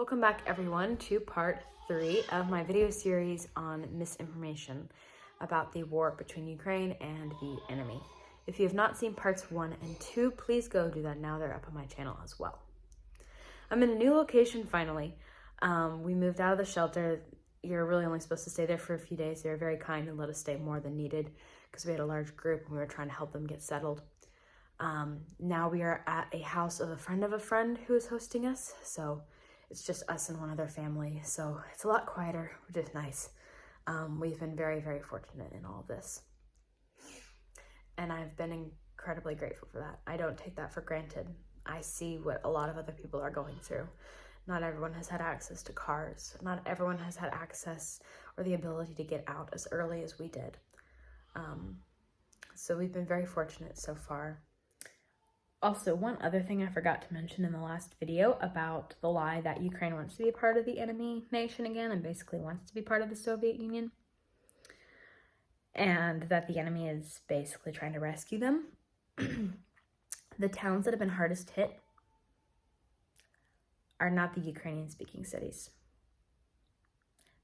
Welcome back everyone to part 3 of my video series on misinformation about the war between Ukraine and the enemy. If you have not seen parts 1 and 2, please go do that now. They're up on my channel as well. I'm in a new location finally. We moved out of the shelter. You're really only supposed to stay there for a few days. They were very kind and let us stay more than needed because we had a large group and we were trying to help them get settled. Now we are at a house of a friend who is hosting us. So it's just us and one other family. So it's a lot quieter, which is nice. We've been very, very fortunate in all of this. And I've been incredibly grateful for that. I don't take that for granted. I see what a lot of other people are going through. Not everyone has had access to cars. Not everyone has had access or the ability to get out as early as we did. So we've been very fortunate so far. Also, one other thing I forgot to mention in the last video about the lie that Ukraine wants to be a part of the enemy nation again and basically wants to be part of the Soviet Union. And that the enemy is basically trying to rescue them. The towns that have been hardest hit are not the Ukrainian-speaking cities.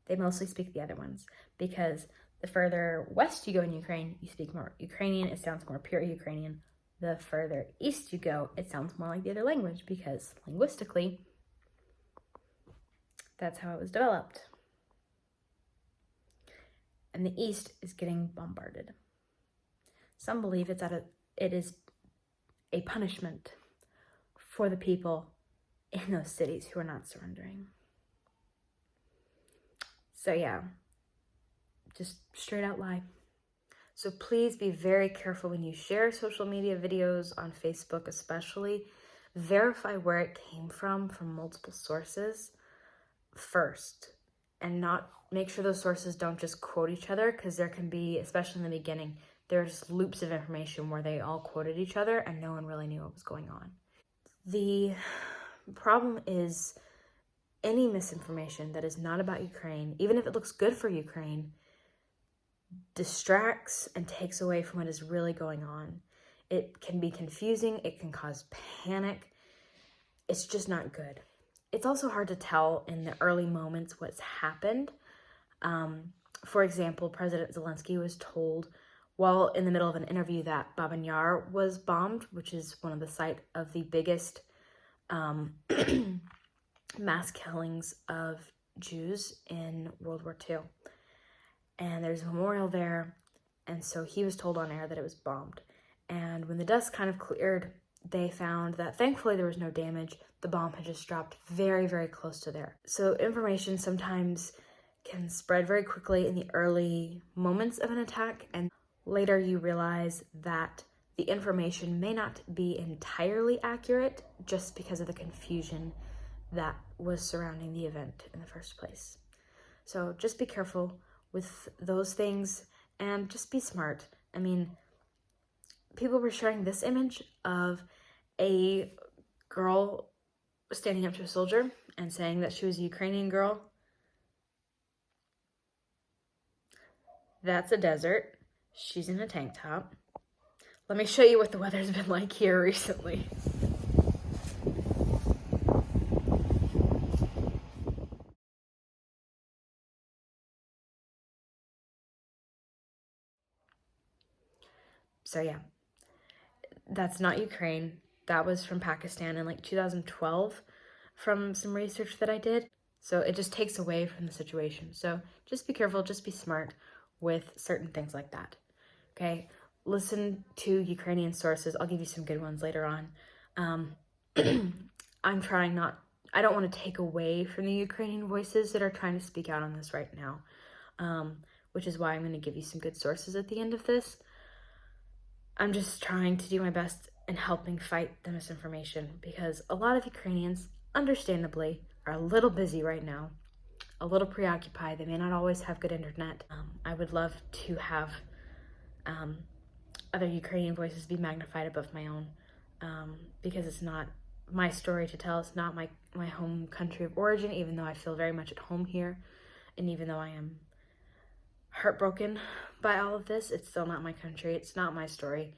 They mostly speak the other ones because the further west you go in Ukraine, you speak more Ukrainian. It sounds more pure Ukrainian. The further east you go, it sounds more like the other language because linguistically, that's how it was developed. And the east is getting bombarded. Some believe it is a punishment for the people in those cities who are not surrendering. So yeah, just straight out lie. So please be very careful when you share social media videos on Facebook especially. Verify where it came from multiple sources first. And not make sure those sources don't just quote each other, because there can be, especially in the beginning, there's loops of information where they all quoted each other and no one really knew what was going on. The problem is any misinformation that is not about Ukraine, even if it looks good for Ukraine, distracts and takes away from what is really going on. It can be confusing. It can cause panic. It's just not good. It's also hard to tell in the early moments what's happened. For example, President Zelensky was told while in the middle of an interview that Babyn Yar was bombed, which is one of the site of the biggest mass killings of Jews in World War II. And there's a memorial there, and so he was told on air that it was bombed. And when the dust kind of cleared, they found that thankfully there was no damage. The bomb had just dropped very, very close to there. So information sometimes can spread very quickly in the early moments of an attack, and later you realize that the information may not be entirely accurate just because of the confusion that was surrounding the event in the first place. So just be careful with those things and just be smart. I mean, people were sharing this image of a girl standing up to a soldier and saying that she was a Ukrainian girl. That's a desert. She's in a tank top. Let me show you what the weather's been like here recently. So yeah, that's not Ukraine. That was from Pakistan in like 2012 from some research that I did. So it just takes away from the situation. So just be careful, just be smart with certain things like that. Okay, listen to Ukrainian sources. I'll give you some good ones later on. I don't want to take away from the Ukrainian voices that are trying to speak out on this right now, which is why I'm going to give you some good sources at the end of this. I'm just trying to do my best in helping fight the misinformation because a lot of Ukrainians, understandably, are a little busy right now, a little preoccupied. They may not always have good internet. I would love to have other Ukrainian voices be magnified above my own because it's not my story to tell. It's not my home country of origin, even though I feel very much at home here. And even though I am heartbroken by all of this, it's still not my country. It's not my story.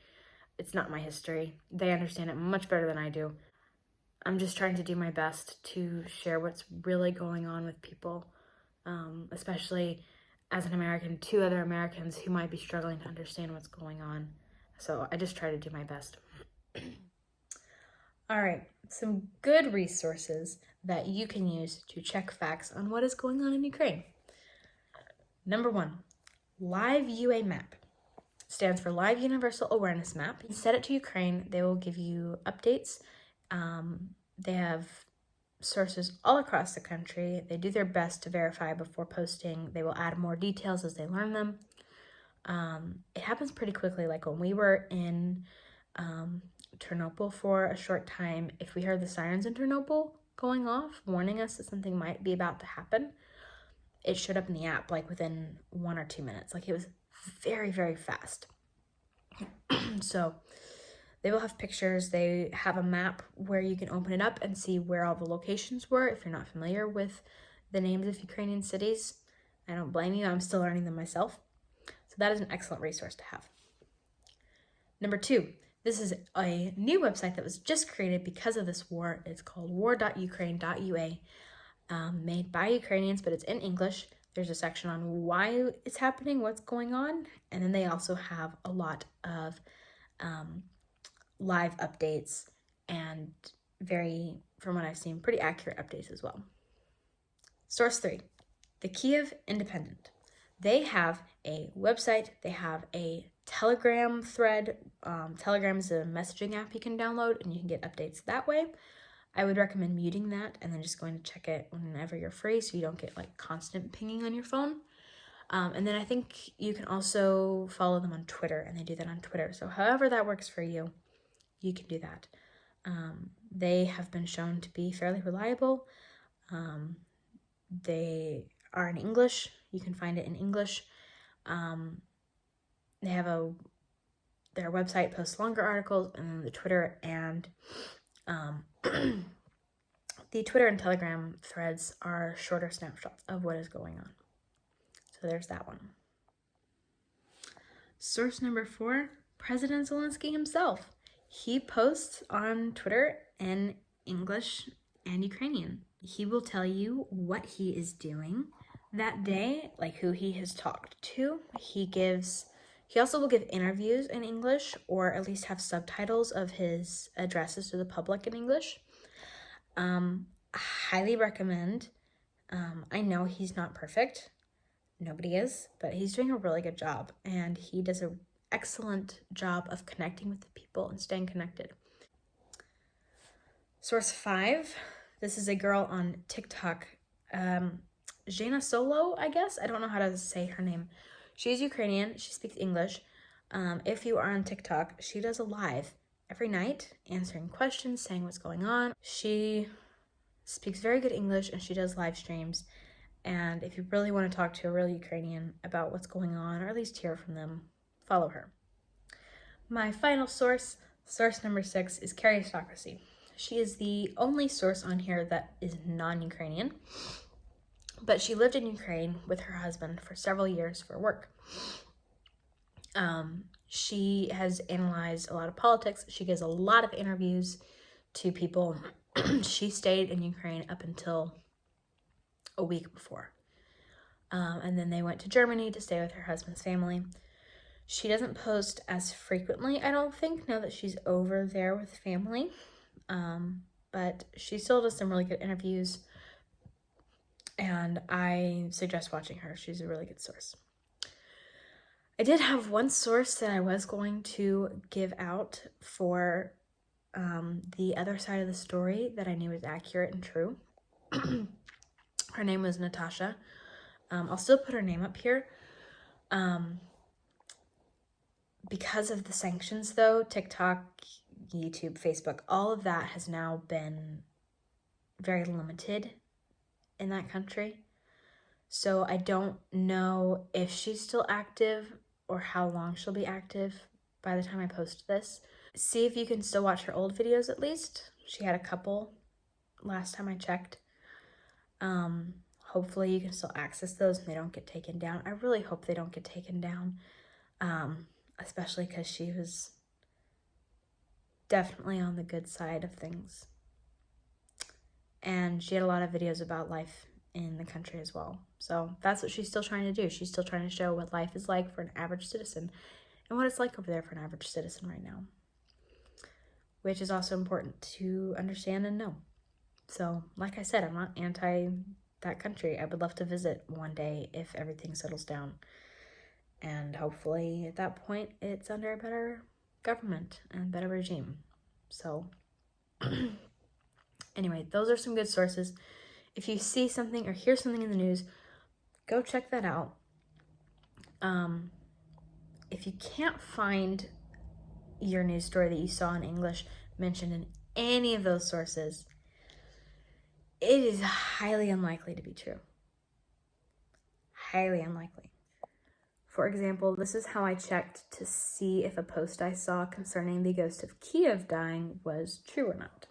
It's not my history. They understand it much better than I do. I'm just trying to do my best to share what's really going on with people, especially as an American, to other Americans who might be struggling to understand what's going on. So I just try to do my best. All right, some good resources that you can use to check facts on what is going on in Ukraine. Number 1, WAR.UKRAINE.UA map. Stands for Live Universal Awareness Map. You set it to Ukraine, they will give you updates. They have sources all across the country. They do their best to verify before posting. They will add more details as they learn them. It happens pretty quickly. Like when we were in Ternopil for a short time, if we heard the sirens in Ternopil going off, warning us that something might be about to happen, it showed up in the app like within 1 or 2 minutes. Like it was very, very fast. So they will have pictures. They have a map where you can open it up and see where all the locations were if you're not familiar with the names of Ukrainian cities. I don't blame you. I'm still learning them myself. So that is an excellent resource to have. Number 2, this is a new website that was just created because of this war. It's called WAR.UKRAINE.UA, made by Ukrainians, but it's in English. There's a section on why it's happening, what's going on, and then they also have a lot of live updates and from what I've seen, pretty accurate updates as well. Source 3, the KYIV Independent. They have a website, they have a Telegram thread. Telegram is a messaging app you can download and you can get updates that way. I would recommend muting that and then just going to check it whenever you're free so you don't get like constant pinging on your phone. And then I think you can also follow them on Twitter, and they do that on Twitter. So however that works for you, you can do that. They have been shown to be fairly reliable. They are in English. You can find it in English. They have their website posts longer articles, and then the Twitter and the Twitter and Telegram threads are shorter snapshots of what is going on. So there's that one. Source number 4, President Zelensky himself. He posts on Twitter in English and Ukrainian. He will tell you what he is doing that day, like who he has talked to. He also will give interviews in English, or at least have subtitles of his addresses to the public in English. Highly recommend. I know he's not perfect. Nobody is, but he's doing a really good job, and he does an excellent job of connecting with the people and staying connected. Source 5, this is a girl on TikTok, XENASOLO, I guess. I don't know how to say her name. She's Ukrainian. She speaks English. If you are on TikTok, she does a live every night, answering questions, saying what's going on. She speaks very good English, and she does live streams. And if you really want to talk to a real Ukrainian about what's going on, or at least hear from them, follow her. My final source number 6, is KARISTOCRACY. She is the only source on here that is non-Ukrainian, but she lived in Ukraine with her husband for several years for work. She has analyzed a lot of politics. She gives a lot of interviews to people. She stayed in Ukraine up until a week before. And then they went to Germany to stay with her husband's family. She doesn't post as frequently, I don't think, now that she's over there with family. But she still does some really good interviews, and I suggest watching her. She's a really good source. I did have one source that I was going to give out for the other side of the story that I knew was accurate and true. Her name was NATASHA. I'll still put her name up here. Because of the sanctions, though, TikTok, YouTube, Facebook, all of that has now been very limited in that country. So I don't know if she's still active or how long she'll be active by the time I post this. See if you can still watch her old videos at least. She had a couple last time I checked. Hopefully you can still access those and they don't get taken down. I really hope they don't get taken down, especially because she was definitely on the good side of things. And she had a lot of videos about life in the country as well. So that's what she's still trying to do. She's still trying to show what life is like for an average citizen and what it's like over there for an average citizen right now, which is also important to understand and know. So like I said, I'm not anti that country. I would love to visit one day if everything settles down. And hopefully at that point, it's under a better government and better regime. So anyway, those are some good sources. If you see something or hear something in the news, go check that out. If you can't find your news story that you saw in English mentioned in any of those sources, it is highly unlikely to be true. Highly unlikely. For example, this is how I checked to see if a post I saw concerning the ghost of Kyiv dying was true or not.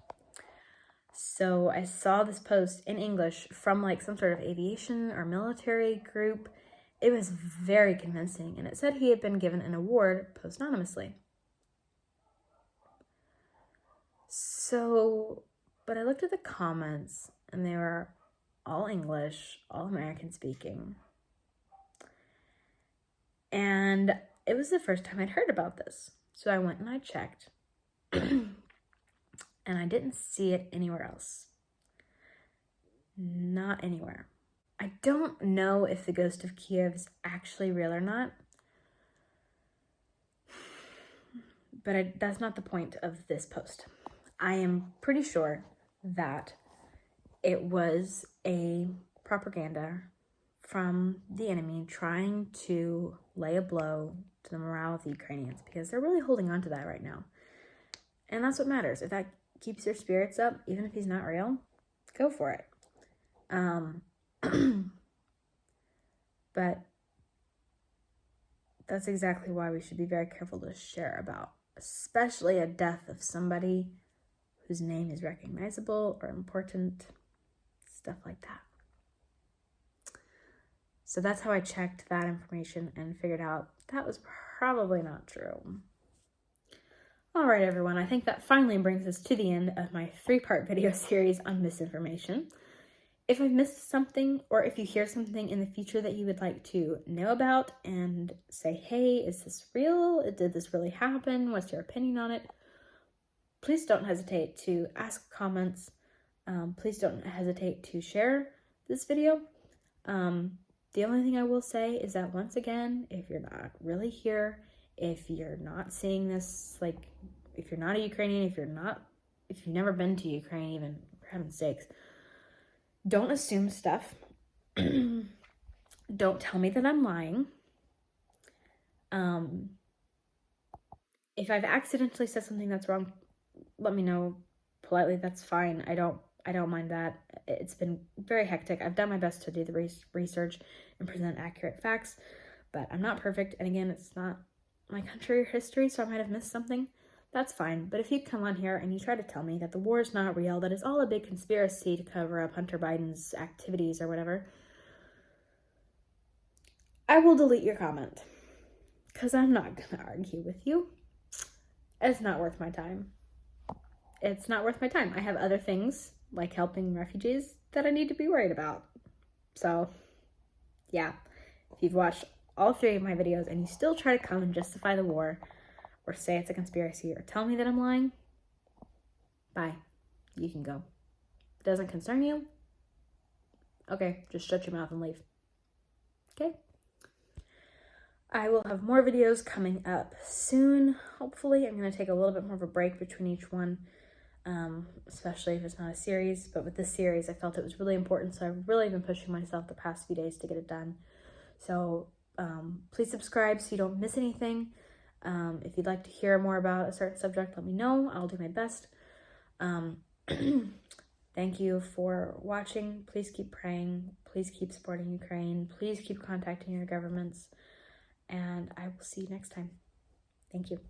So I saw this post in English from like some sort of aviation or military group. It was very convincing, and it said he had been given an award posthumously. So, but I looked at the comments, and they were all English, all American speaking. And it was the first time I'd heard about this. So I went and I checked, and I didn't see it anywhere else. Not anywhere. I don't know if the ghost of Kyiv is actually real or not, but that's not the point of this post. I am pretty sure that it was a propaganda from the enemy trying to lay a blow to the morale of the Ukrainians, because they're really holding on to that right now. And that's what matters. If that keeps your spirits up, even if he's not real, go for it. But that's exactly why we should be very careful to share about, especially a death of somebody whose name is recognizable or important, stuff like that. So that's how I checked that information and figured out that was probably not true. All right, everyone, I think that finally brings us to the end of my 3-part video series on misinformation. If I've missed something, or if you hear something in the future that you would like to know about and say, hey, is this real? Did this really happen? What's your opinion on it? Please don't hesitate to ask comments. Please don't hesitate to share this video. The only thing I will say is that, once again, if you're not really here, if you're not seeing this, like, if you're not a Ukrainian, if you've never been to Ukraine, even, for heaven's sakes, don't assume stuff. Don't tell me that I'm lying. If I've accidentally said something that's wrong, let me know politely. That's fine. I don't mind that. It's been very hectic. I've done my best to do the research and present accurate facts, but I'm not perfect. And again, it's not my country or history, so I might have missed something. That's fine. But if you come on here and you try to tell me that the war is not real, that it's all a big conspiracy to cover up Hunter Biden's activities or whatever, I will delete your comment, because I'm not going to argue with you. It's not worth my time. It's not worth my time. I have other things, like helping refugees, that I need to be worried about. So, yeah. If you've watched all 3 of my videos and you still try to come and justify the war, or say it's a conspiracy, or tell me that I'm lying, bye. You can go. If it doesn't concern you, okay, just shut your mouth and leave. Okay? I will have more videos coming up soon, hopefully. I'm going to take a little bit more of a break between each one, especially if it's not a series. But with this series, I felt it was really important, so I've really been pushing myself the past few days to get it done. So please subscribe so you don't miss anything. If you'd like to hear more about a certain subject, let me know. I'll do my best. Thank you for watching. Please keep praying. Please keep supporting Ukraine. Please keep contacting your governments. And I will see you next time. Thank you.